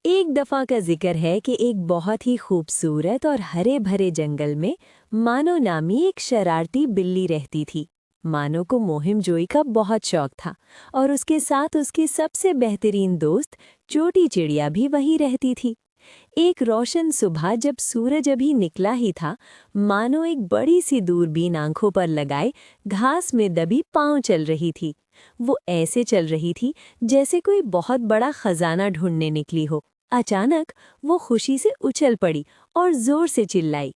एक दफा का जिक्र है कि एक बहुत ही खूबसूरत और हरे भरे जंगल में मानो नामी एक शरारती बिल्ली रहती थी। मानो को मुहिम जोई का बहुत शौक था और उसके साथ उसकी सबसे बेहतरीन दोस्त चोटी चिड़िया भी वहीं रहती थी। एक रोशन सुबह जब सूरज अभी निकला ही था, मानो एक बड़ी सी दूरबीन आंखों पर लगाए घास में दबी पांव चल रही थी। वो ऐसे चल रही थी जैसे कोई बहुत बड़ा खजाना ढूंढने निकली हो। अचानक वो खुशी से उछल पड़ी और जोर से चिल्लाई।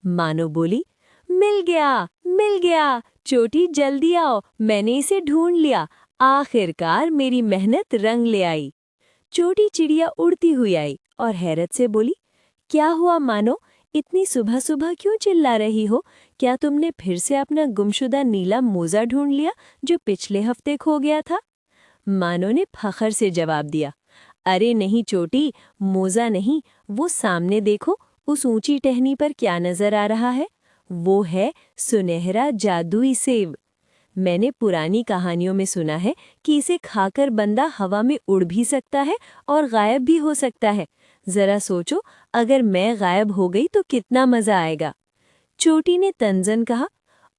मानो बोली, मिल गया, मिल गया, चोटी जल्दी आओ, मैंने इसे ढूंढ लिया, आखिरकार मेरी मेहनत रंग ले आई। छोटी चिड़िया उड़ती हुई आई और हैरत से बोली, क्या हुआ मानो, इतनी सुबह सुबह क्यों चिल्ला रही हो? क्या तुमने फिर से अपना गुमशुदा नीला मोजा ढूंढ लिया जो पिछले हफ्ते खो गया था? मानो ने फखर से जवाब दिया, अरे नहीं चोटी, मोजा नहीं, वो सामने देखो, उस ऊंची टहनी पर क्या नजर आ रहा है? वो है सुनहरा जादुई सेब। मैंने पुरानी कहानियों में सुना है कि इसे खाकर बंदा हवा में उड़ भी सकता है और गायब भी हो सकता है। जरा सोचो, अगर मैं गायब हो गई तो कितना मजा आएगा। चोटी ने तंजन कहा,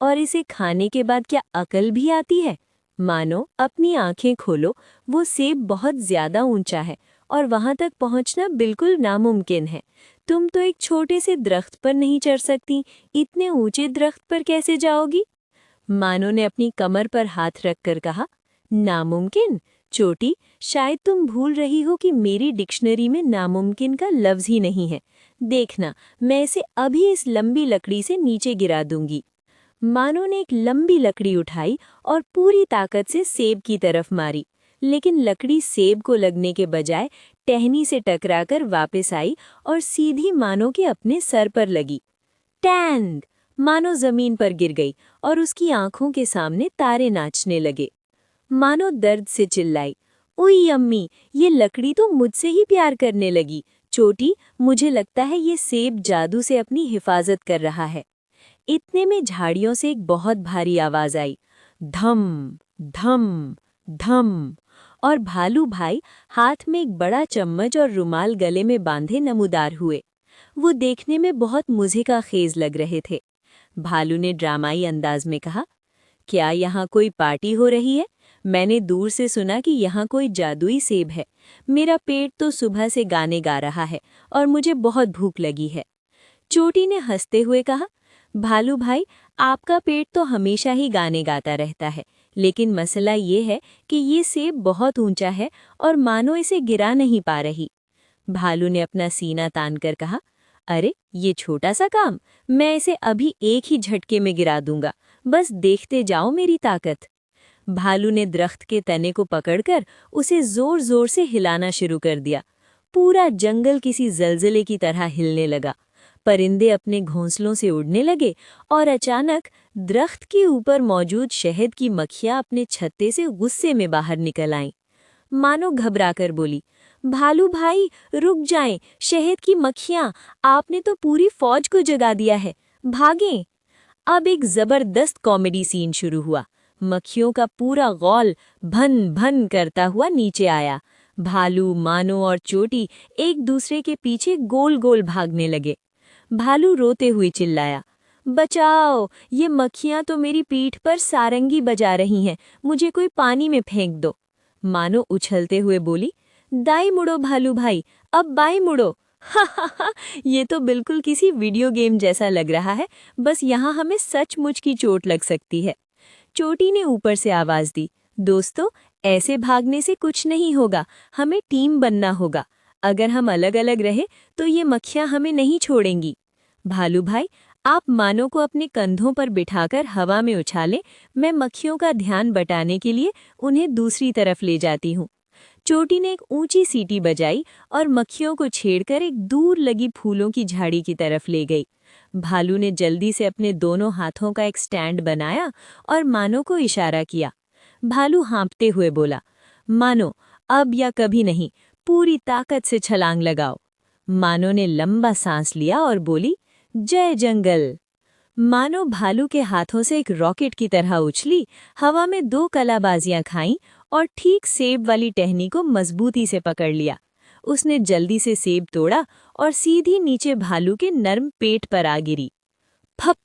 और इसे खाने के बाद क्या अकल भी आती है? मानो अपनी आंखें खोलो, वो सेब बहुत ज्यादा ऊंचा है और वहां तक पहुंचना बिल्कुल नामुमकिन है। तुम तो एक छोटे से दरख्त पर नहीं चढ़ सकती, इतने ऊंचे दरख्त पर कैसे जाओगी? मानो ने अपनी कमर पर हाथ रखकर कहा, नामुमकिन? चोटी, शायद तुम भूल रही हो कि मेरी डिक्शनरी में नामुमकिन का लफ्ज ही नहीं है। देखना, मैं इसे अभी इस लंबी लकड़ी से नीचे गिरा दूंगी। मानो ने एक लंबी लकड़ी उठाई और पूरी ताकत से सेब की तरफ मारी, लेकिन लकड़ी सेब को लगने के बजाय टहनी से टकराकर वापस आई और सीधी मानो के अपने सर पर लगी। टैंग! मानो जमीन पर गिर गई और उसकी आंखों के सामने तारे नाचने लगे। मानो दर्द से चिल्लाई, उई अम्मी, ये लकड़ी तो मुझसे ही प्यार करने लगी। चोटी, मुझे लगता है ये सेब जादू से अपनी हिफाजत कर रहा है। इतने में झाड़ियों से एक बहुत भारी आवाज आई, धम धम धम, और भालू भाई हाथ में एक बड़ा चम्मच और रुमाल गले में बांधे नमूदार हुए। वो देखने में बहुत मुझे का खेज लग रहे थे। भालू ने ड्रामाई अंदाज में कहा, क्या यहाँ कोई पार्टी हो रही है? मैंने दूर से सुना कि यहाँ कोई जादुई सेब है। मेरा पेट तो सुबह से गाने गा रहा है और मुझे बहुत भूख लगी है। चोटी ने हंसते हुए कहा, भालू भाई, आपका पेट तो हमेशा ही गाने गाता रहता है, लेकिन मसला ये है कि ये सेब बहुत ऊंचा है और मानो इसे गिरा नहीं पा रही। भालू ने अपना सीना तानकर कहा, अरे ये छोटा सा काम, मैं इसे अभी एक ही झटके में गिरा दूंगा, बस देखते जाओ मेरी ताकत। भालू ने दरख्त के तने को पकड़कर उसे जोर जोर से हिलाना शुरू कर दिया। पूरा जंगल किसी जलजले की तरह हिलने लगा। परिंदे अपने घोंसलों से उड़ने लगे और अचानक दरख्त के ऊपर मौजूद शहद की मक्खियां अपने छत्ते से गुस्से में बाहर निकल आईं। मानो घबराकर बोली, भालू भाई रुक जाएं, शहद की मक्खियां, आपने तो पूरी फौज को जगा दिया है, भागें। अब एक जबरदस्त कॉमेडी सीन शुरू हुआ। मक्खियों का पूरा गौल भन भन करता हुआ नीचे आया। भालू, मानो और चोटी एक दूसरे के पीछे गोल गोल भागने लगे। भालू रोते हुए चिल्लाया, बचाओ, ये मक्खियां तो मेरी पीठ पर सारंगी बजा रही हैं, मुझे कोई पानी में फेंक दो। मानो उछलते हुए बोली, दाई मुड़ो भालू भाई, अब बाई मुड़ो। हा हा हा, ये तो बिल्कुल किसी वीडियो गेम जैसा लग रहा है, बस यहाँ हमें सचमुच की चोट लग सकती है। चोटी ने ऊपर से आवाज दी, दोस्तों, ऐसे भागने से कुछ नहीं होगा, हमें टीम बनना होगा। अगर हम अलग अलग रहे तो ये मक्खियां हमें नहीं छोड़ेंगी। भालू भाई, आप मानो को अपने कंधों पर बिठाकर हवा में उछालें, मैं मक्खियों का ध्यान बटाने के लिए उन्हें दूसरी तरफ ले जाती हूँ। चोटी ने एक ऊंची सीटी बजाई और मक्खियों को छेड़कर एक दूर लगी फूलों की झाड़ी की तरफ ले गई। भालू ने जल्दी से अपने दोनों हाथों का एक स्टैंड बनाया और मानो को इशारा किया। भालू हाँफते हुए बोला, मानो, अब या कभी नहीं, पूरी ताकत से छलांग लगाओ। मानो ने लंबा सांस लिया और बोली, जय जंगल। मानो भालू के हाथों से एक रॉकेट की तरह उछली, हवा में दो कलाबाजियां खाईं और ठीक सेब वाली टहनी को मजबूती से पकड़ लिया। उसने जल्दी से सेब तोड़ा और सीधी नीचे भालू के नर्म पेट पर आ गिरी। फप!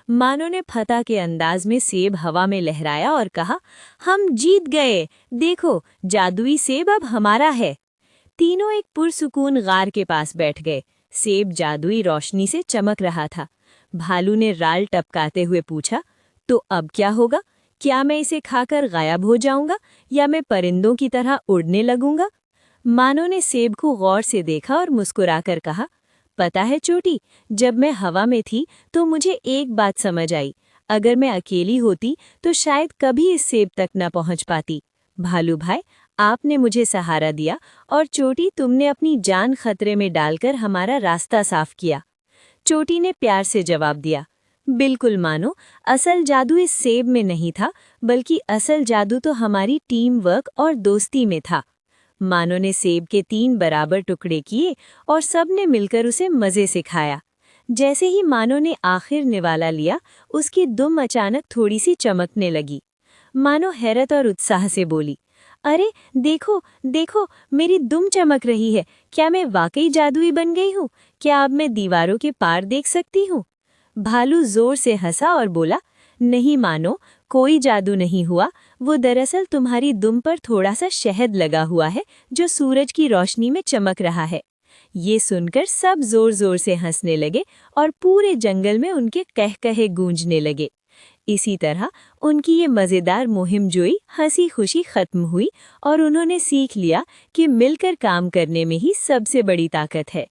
मानो ने फतह के अंदाज में सेब हवा में लहराया और कहा, हम जीत गए, देखो जादुई सेब अब हमारा है। तीनों एक पुरसुकून गार के पास बैठ गए। सेब जादुई रोशनी से चमक रहा था। भालू ने राल टपकाते हुए पूछा, तो अब क्या होगा? क्या मैं इसे खाकर गायब हो जाऊंगा या मैं परिंदों की तरह उड़ने लगूंगा? मानो ने सेब को गौर से देखा और मुस्कुराकर कहा, पता है चोटी, जब मैं हवा में थी तो मुझे एक बात समझ आई, अगर मैं अकेली होती तो शायद कभी इस सेब तक न पहुंच पाती। भालू भाई, आपने मुझे सहारा दिया और चोटी तुमने अपनी जान खतरे में डालकर हमारा रास्ता साफ किया। चोटी ने प्यार से जवाब दिया, बिल्कुल मानो, असल जादू इस सेब में नहीं था, बल्कि असल जादू तो हमारी टीम वर्क और दोस्ती में था। मानो ने सेब के 3 बराबर टुकड़े किए और सबने मिलकर उसे मज़े से खाया। जैसे ही मानो ने आखिर निवाला लिया, उसकी दुम अचानक थोड़ी सी चमकने लगी। मानो हैरत और उत्साह से बोली, अरे देखो देखो, मेरी दुम चमक रही है। क्या मैं वाकई जादुई बन गई हूँ? क्या अब मैं दीवारों के पार देख सकती हूँ? भालू जोर से हंसा और बोला, नहीं मानो, कोई जादू नहीं हुआ। वो दरअसल तुम्हारी दुम पर थोड़ा सा शहद लगा हुआ है जो सूरज की रोशनी में चमक रहा है। ये सुनकर सब जोर जोर से हंसने लगे और पूरे जंगल में उनके कहकहे गूंजने लगे। इसी तरह उनकी ये मज़ेदार मुहिम जोई हंसी खुशी खत्म हुई और उन्होंने सीख लिया कि मिलकर काम करने में ही सबसे बड़ी ताकत है।